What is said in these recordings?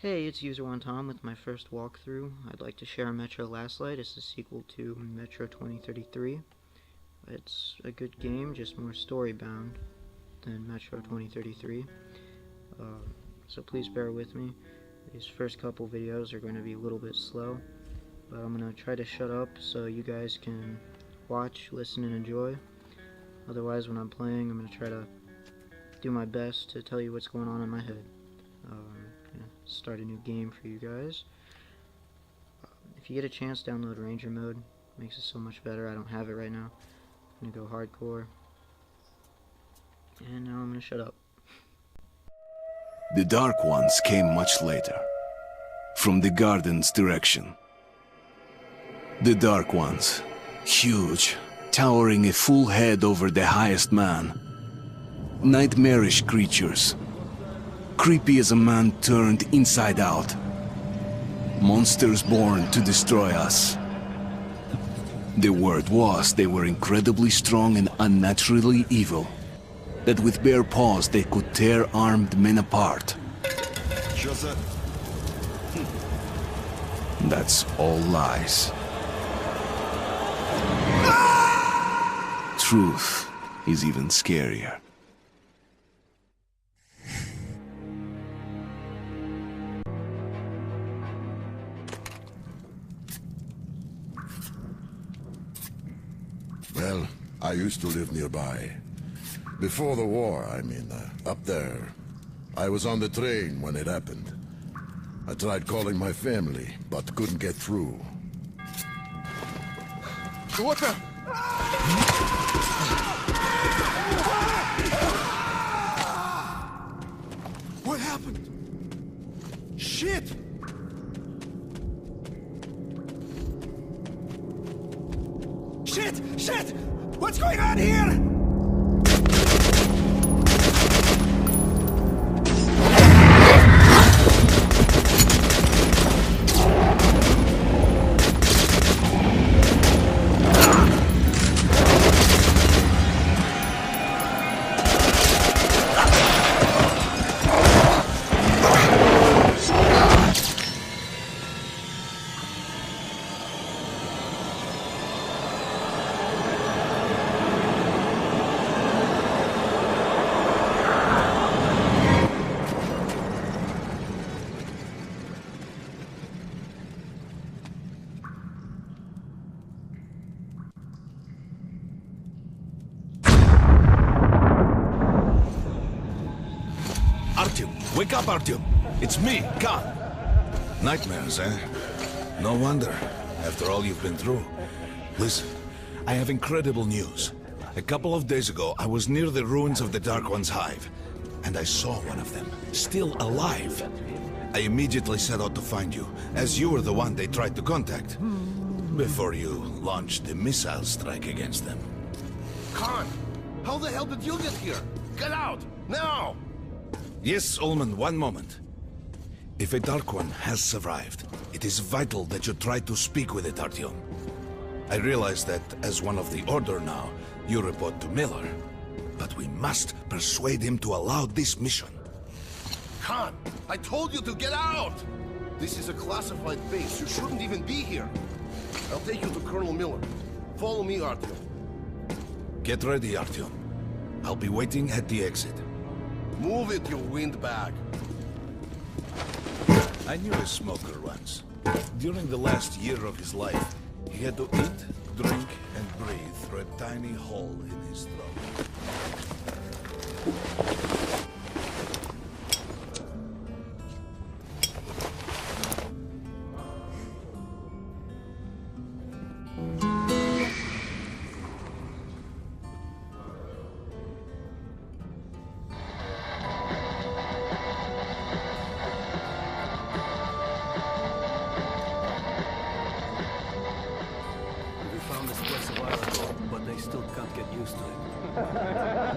Hey, it's User1Tom with my first walkthrough. I'd like to share Metro Last Light. It's the sequel to Metro 2033. It's a good game, just more story-bound than Metro 2033. So please bear with me. These first couple videos are going to be a little bit slow, but I'm going to try to shut up so you guys can watch, listen, and enjoy. Otherwise, when I'm playing, I'm going to try to do my best to tell you what's going on in my head. Start a new game for you guys. If you get a chance, download Ranger mode. Makes it so much better. I don't have it right now. I'm gonna go hardcore. And now I'm gonna shut up. The Dark Ones came much later, from the garden's direction. The Dark Ones, huge, towering a full head over the highest man. Nightmarish creatures, creepy as a man turned inside out. Monsters born to destroy us. The word was they were incredibly strong and unnaturally evil. That with bare paws they could tear armed men apart. That's all lies. Truth is even scarier. Well, I used to live nearby. Before the war, I mean, up there. I was on the train when it happened. I tried calling my family, but couldn't get through. What the? What happened? Shit! Shit! Shit! What's going on here? Wake up, Artyom. It's me, Khan. Nightmares, eh? No wonder, after all you've been through. Listen, I have incredible news. A couple of days ago, I was near the ruins of the Dark One's hive, and I saw one of them, still alive. I immediately set out to find you, as you were the one they tried to contact, before you launched the missile strike against them. Khan, how the hell did you get here? Get out, now! Yes, Ullman, one moment. If a Dark One has survived, it is vital that you try to speak with it, Artyom. I realize that, as one of the Order now, you report to Miller. But we must persuade him to allow this mission. Khan, I told you to get out! This is a classified base. You shouldn't even be here. I'll take you to Colonel Miller. Follow me, Artyom. Get ready, Artyom. I'll be waiting at the exit. Move it, you windbag. I knew a smoker once. During the last year of his life, he had to eat, drink, and breathe through a tiny hole in his throat.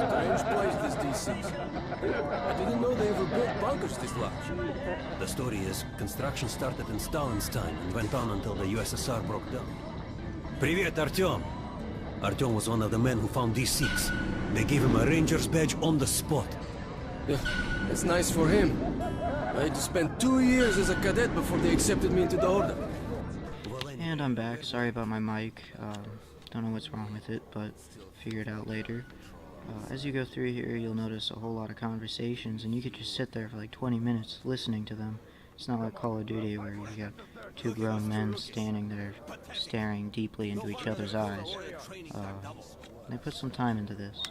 Strange place, this DC. I didn't know they ever built bunkers this large. The story is, construction started in Stalin's time and went on until the USSR broke down. Привет, Artyom! Artyom was one of the men who found these seats. They gave him a ranger's badge on the spot. Yeah, it's nice for him. I had to spend 2 years as a cadet before they accepted me into the Order. And I'm back. Sorry about my mic. Don't know what's wrong with it, but figure it out later. As you go through here, you'll notice a whole lot of conversations, and you could just sit there for like 20 minutes listening to them. It's not like Call of Duty where you got two grown men standing there staring deeply into each other's eyes. They put some time into this.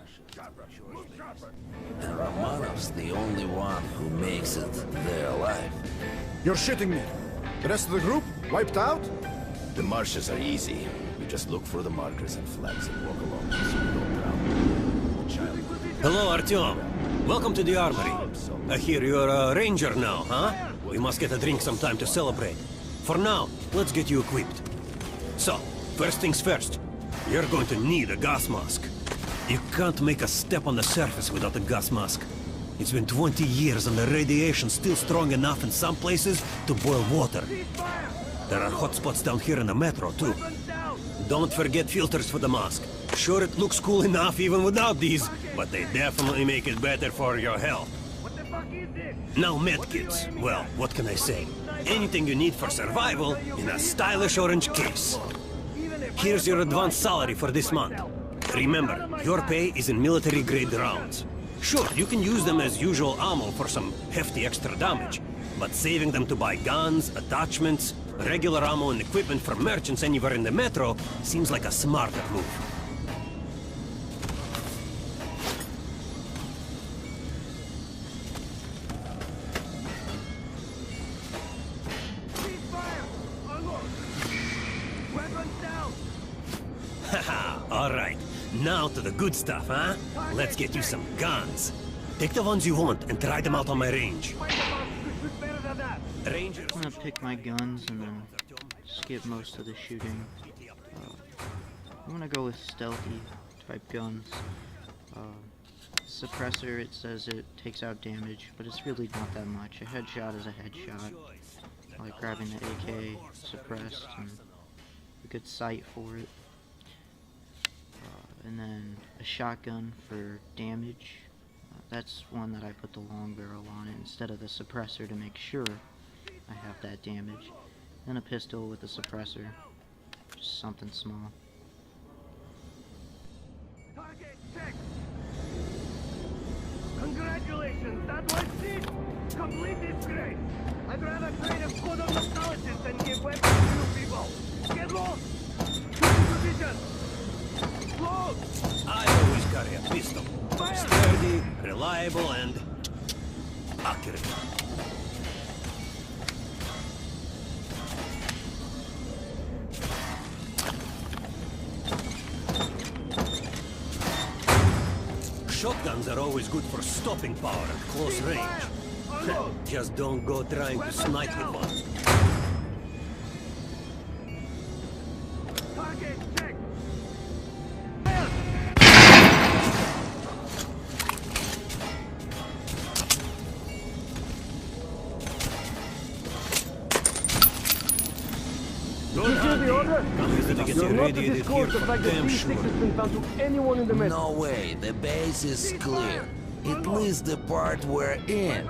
And Romanov's the only one who makes it there alive. You're shitting me. The rest of the group wiped out? The marshes are easy. You just look for the markers and flags and walk along so you don't drown. Hello, Artyom. Welcome to the armory. I hear you're a ranger now, huh? We must get a drink sometime to celebrate. For now, let's get you equipped. So, first things first. You're going to need a gas mask. You can't make a step on the surface without a gas mask. It's been 20 years and the radiation's still strong enough in some places to boil water. There are hot spots down here in the metro, too. Don't forget filters for the mask. Sure, it looks cool enough even without these, but they definitely make it better for your health. Now medkits. Well, what can I say? Anything you need for survival in a stylish orange case. Here's your advance salary for this month. Remember, your pay is in military-grade rounds. Sure, you can use them as usual ammo for some hefty extra damage, but saving them to buy guns, attachments, regular ammo and equipment for merchants anywhere in the metro seems like a smarter move. Haha, alright. Now to the good stuff, huh? Let's get you some guns. Take the ones you want and try them out on my range. Ranger. I'm gonna pick my guns and then skip most of the shooting. I'm gonna go with stealthy type guns. Suppressor, it says it takes out damage, but it's really not that much. A headshot is a headshot. I like grabbing the AK suppressed and a good sight for it. And then a shotgun for damage. That's one that I put the long barrel on it instead of the suppressor to make sure I have that damage. Then a pistol with a suppressor. Just something small. Target check. Congratulations, that was it! Complete disgrace! I'd rather trade a code of nostalgists than give weapons to you people! Get lost! Position! Load! I always carry a pistol. Fire! Sturdy, reliable, and accurate. Shotguns are always good for stopping power at close range. Just don't go trying to snipe with one. Target check! Don't hand me. Come here to get you radiated here for damn sure. No way, the base is clear. At least the part we're in.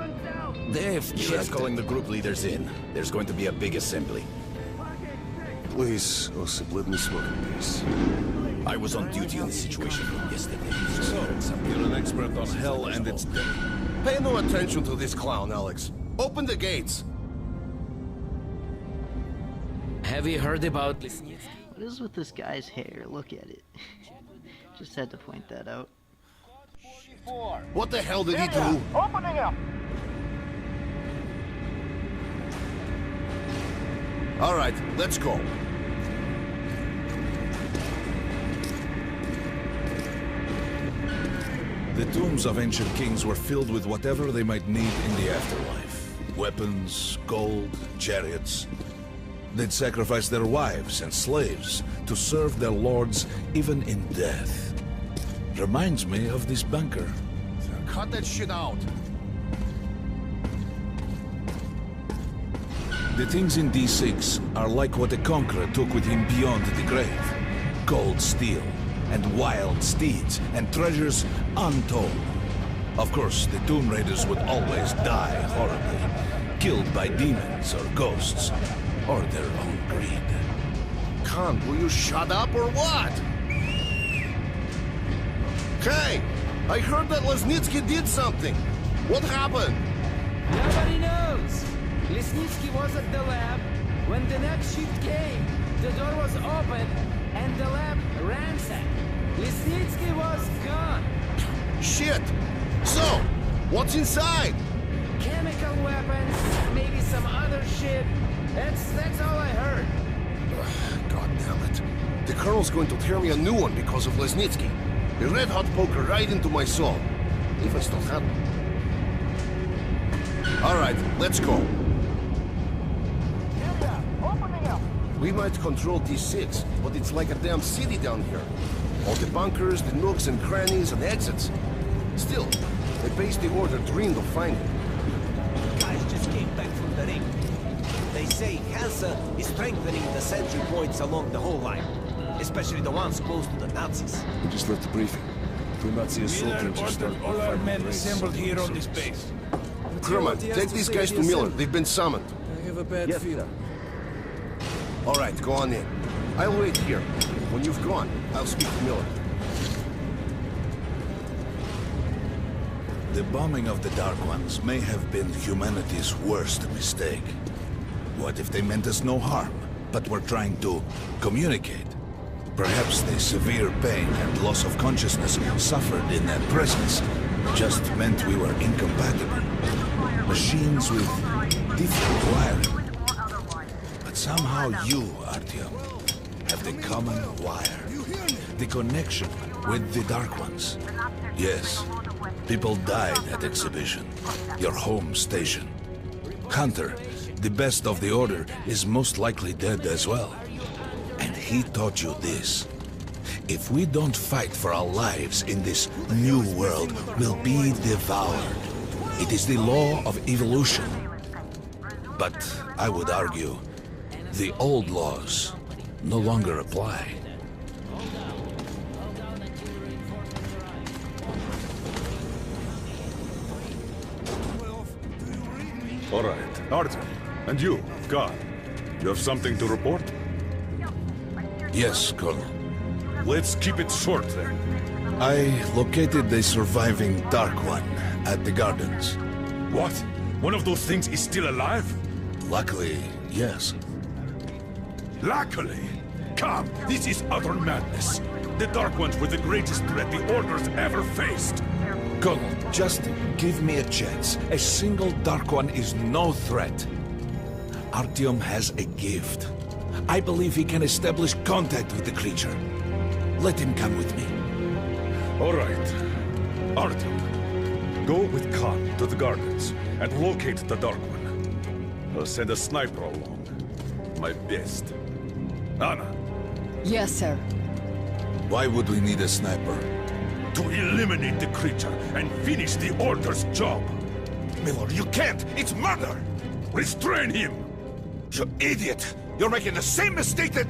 They've US checked calling it. the group leaders in. There's going to be a big assembly. Please, Osip, let me smoke in peace. I was on duty in the situation room yesterday. So, you're an expert on hell and its death. Pay no attention to this clown, Alex. Open the gates. Have you heard about What is with this guy's hair? Look at it. Just had to point that out. What the hell did he do? Opening up! All right, let's go. The tombs of ancient kings were filled with whatever they might need in the afterlife. Weapons, gold, chariots. They'd sacrifice their wives and slaves to serve their lords even in death. Reminds me of this bunker. Cut that shit out. The things in D6 are like what the Conqueror took with him beyond the grave. Gold steel, and wild steeds, and treasures untold. Of course, the Tomb Raiders would always die horribly, killed by demons or ghosts, or their own greed. Khan, will you shut up or what? Hey! I heard that Lesnitsky did something. What happened? Nobody knows. Lesnitsky was at the lab. When the next shift came, the door was open and the lab ransacked. Lesnitsky was gone. Shit! So, what's inside? Chemical weapons, maybe some other shit. That's all I heard. God damn it. The Colonel's going to tear me a new one because of Lesnitsky. A red-hot poker right into my soul. If I still have one. Alright, let's go. We might control D6, but it's like a damn city down here. All the bunkers, the nooks and crannies and exits. Still, the base the Order dreamed of finding. Guys just came back from the ring. They say Hansa is strengthening the sentry points along the whole line. Especially the ones close to the Nazis. We just left the briefing. Two Nazi assault teams are starting all our men race. assembled here on this base. Kerman, take these guys to Miller. They've been summoned. I have a bad feeling. Alright, go on in. I'll wait here. When you've gone, I'll speak to Miller. The bombing of the Dark Ones may have been humanity's worst mistake. What if they meant us no harm, but were trying to communicate? Perhaps the severe pain and loss of consciousness suffered in their presence just meant we were incompatible. Machines with different wiring. But somehow you, Artyom, have the common wire. The connection with the Dark Ones. Yes, people died at Exhibition, your home station. Hunter, the best of the Order, is most likely dead as well. And he taught you this. If we don't fight for our lives in this new world, we'll be devoured. It is the law of evolution. But I would argue, the old laws no longer apply. All right, Artyom. And you, God, you have something to report? Yes, Colonel. Let's keep it short, then. I located the surviving Dark One at the Gardens. What? One of those things is still alive? Luckily, yes. Luckily? Come, this is utter madness. The Dark Ones were the greatest threat the Order's ever faced. Colonel, just give me a chance. A single Dark One is no threat. Artyom has a gift. I believe he can establish contact with the creature. Let him come with me. All right. Artyom, go with Khan to the Gardens and locate the Dark One. I'll send a sniper along. My best. Anna. Yes, sir. Why would we need a sniper? To eliminate the creature and finish the Order's job. Miller, you can't! It's murder! Restrain him! You idiot! You're making the same mistake that...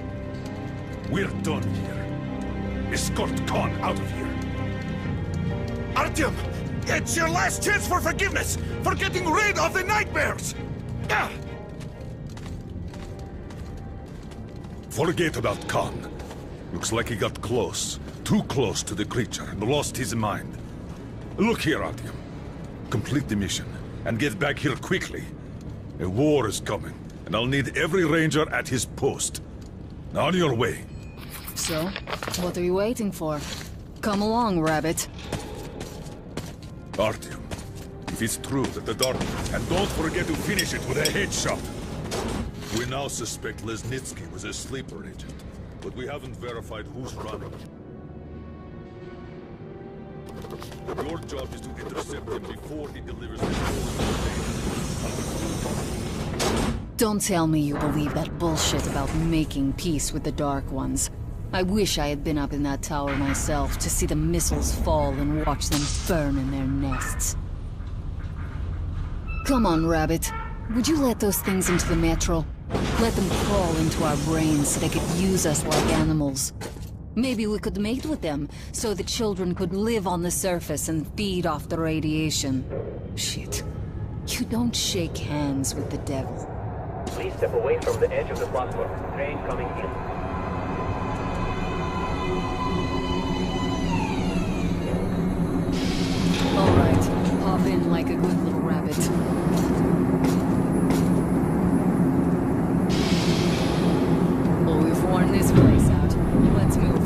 We're done here. Escort Khan out of here. Artyom! It's your last chance for forgiveness! For getting rid of the nightmares! Ah! Forget about Khan. Looks like he got close. Too close to the creature and lost his mind. Look here, Artyom. Complete the mission and get back here quickly. A war is coming, and I'll need every ranger at his post. On your way. So, what are you waiting for? Come along, Rabbit. Artyom, if it's true that the Dark... And don't forget to finish it with a headshot. We now suspect Lesnitsky was a sleeper agent, but we haven't verified who's running. Your job is to intercept him before he delivers the Don't tell me you believe that bullshit about making peace with the Dark Ones. I wish I had been up in that tower myself to see the missiles fall and watch them burn in their nests. Come on, Rabbit. Would you let those things into the Metro? Let them crawl into our brains so they could use us like animals. Maybe we could mate with them, so the children could live on the surface and feed off the radiation. Shit. You don't shake hands with the devil. Please step away from the edge of the platform. Train coming in. Alright, hop in like a good little rabbit. Well, we've worn this place out. Let's move.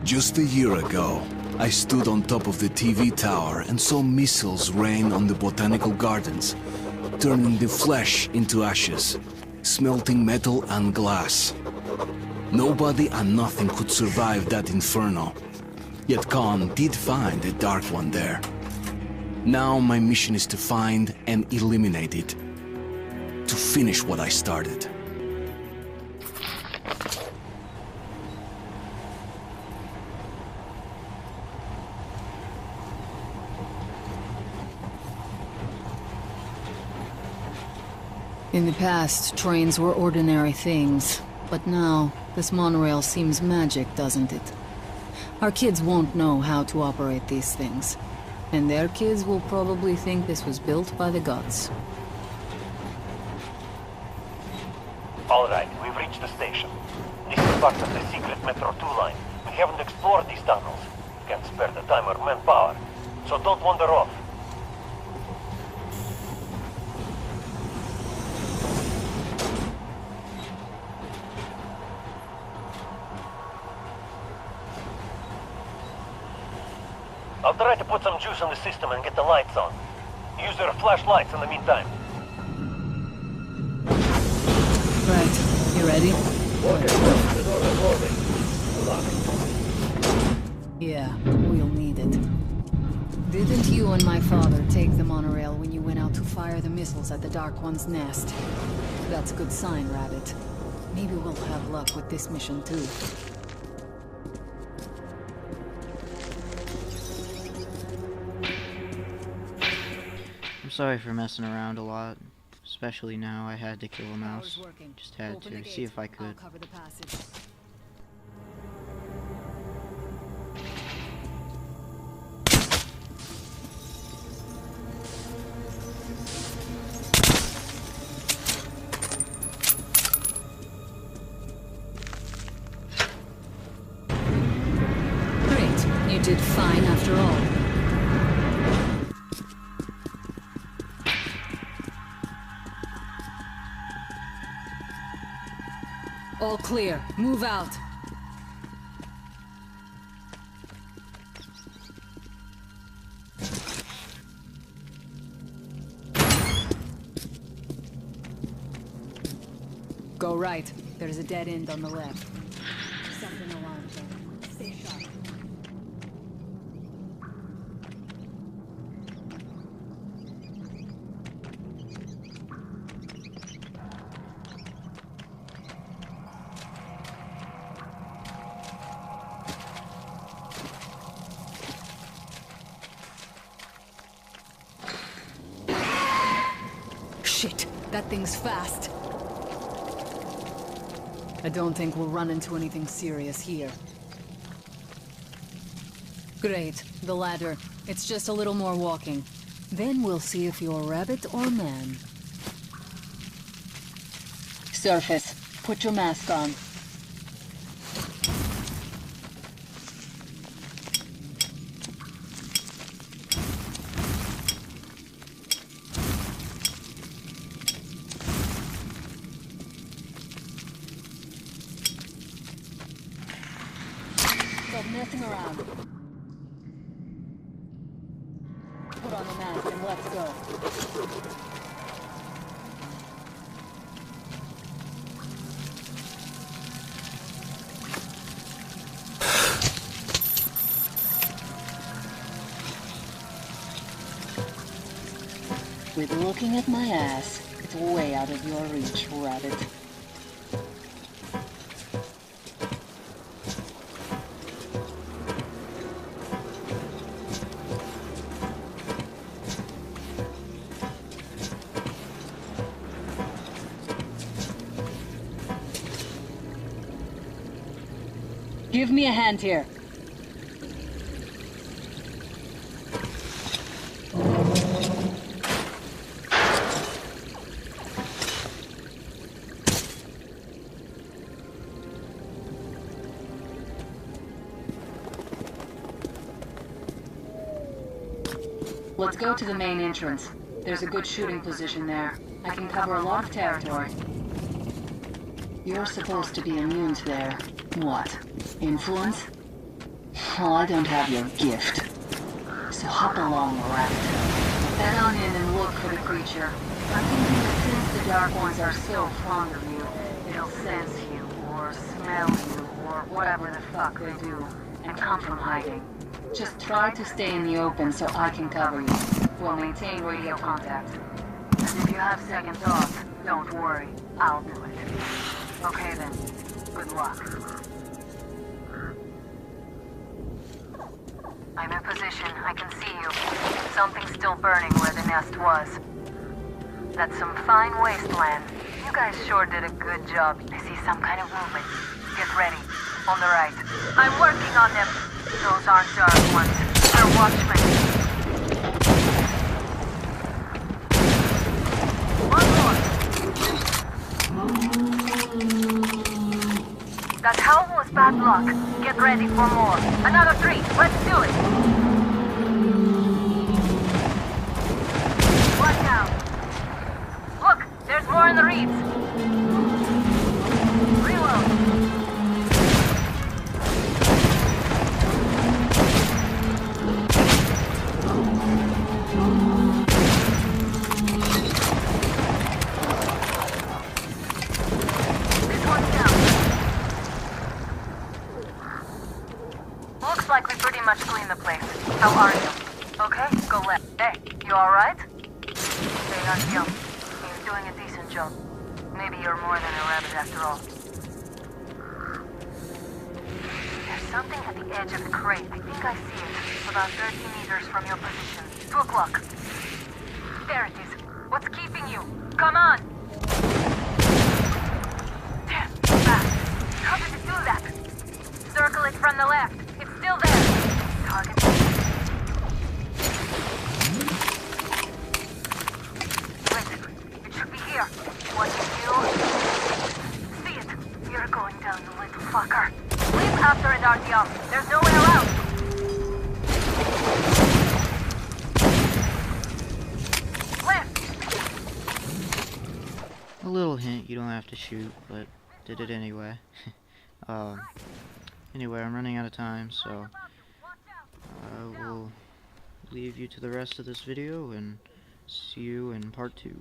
Just a year ago, I stood on top of the TV tower and saw missiles rain on the botanical gardens, turning the flesh into ashes, smelting metal and glass. Nobody and nothing could survive that inferno. Yet Khan did find a Dark One there. Now my mission is to find and eliminate it. To finish what I started. In the past, trains were ordinary things. But now, this monorail seems magic, doesn't it? Our kids won't know how to operate these things. And their kids will probably think this was built by the gods. All right, we've reached the station. This is part of the secret Metro 2 line. We haven't explored these tunnels. Can't spare the time or manpower. So don't wander off. I'll try to put some juice on the system and get the lights on. Use your flashlights in the meantime. Right. You ready? Yeah, we'll need it. Didn't you and my father take the monorail when you went out to fire the missiles at the Dark One's nest? That's a good sign, Rabbit. Maybe we'll have luck with this mission too. I'm sorry for messing around a lot. Especially now, I had to kill a mouse. Just had to, see if I could. Great. You did fine after all. All clear. Move out. Go right. There's a dead end on the left. Something alarmed them. Stay sharp. Shit, that thing's fast. I don't think we'll run into anything serious here. Great, the ladder. It's just a little more walking. Then we'll see if you're rabbit or man. Surface, put your mask on. Stop messing around. Put on the mask and let's go. Quit looking at my ass. It's way out of your reach, rabbit. Give me a hand here. Let's go to the main entrance. There's a good shooting position there. I can cover a lot of territory. You're supposed to be immune to their... what? Influence? Well, I don't have your gift. So hop along, rabbit. Head on in and look for the creature. I'm thinking that since the Dark Ones are so fond of you, it'll sense you, or smell you, or whatever the fuck they do, and come from hiding. Just try to stay in the open so I can cover you. We'll maintain radio contact. And if you have second thoughts, don't worry. I'll do it. Okay then. Good luck. I'm in position. I can see you. Something's still burning where the nest was. That's some fine wasteland. You guys sure did a good job. I see some kind of movement. Get ready. On the right. I'm working on them. Those aren't Dark Ones. They're watchmen. One more. That howl was bad luck. Get ready for more. Another 3. Let's do it. One down. Look, there's more in the reeds. Reload. Like we pretty much cleaned the place. How are you? Okay, go left. Hey, you alright? Stay on him. He's doing a decent job. Maybe you're more than a rabbit after all. There's something at the edge of the crate. I think I see it. About 30 meters from your position. 2 o'clock. There it is. What's keeping you? Come on! Damn, fast. How did it do that? Circle it from the left. It's still there. Target. Wait, it should be here. What you do? See it. You're going down, you little fucker. Leave after it, Artyom. There's nowhere else. Left. A little hint, you don't have to shoot, but did it anyway. Anyway, I'm running out of time, so I will leave you to the rest of this video and see you in part 2.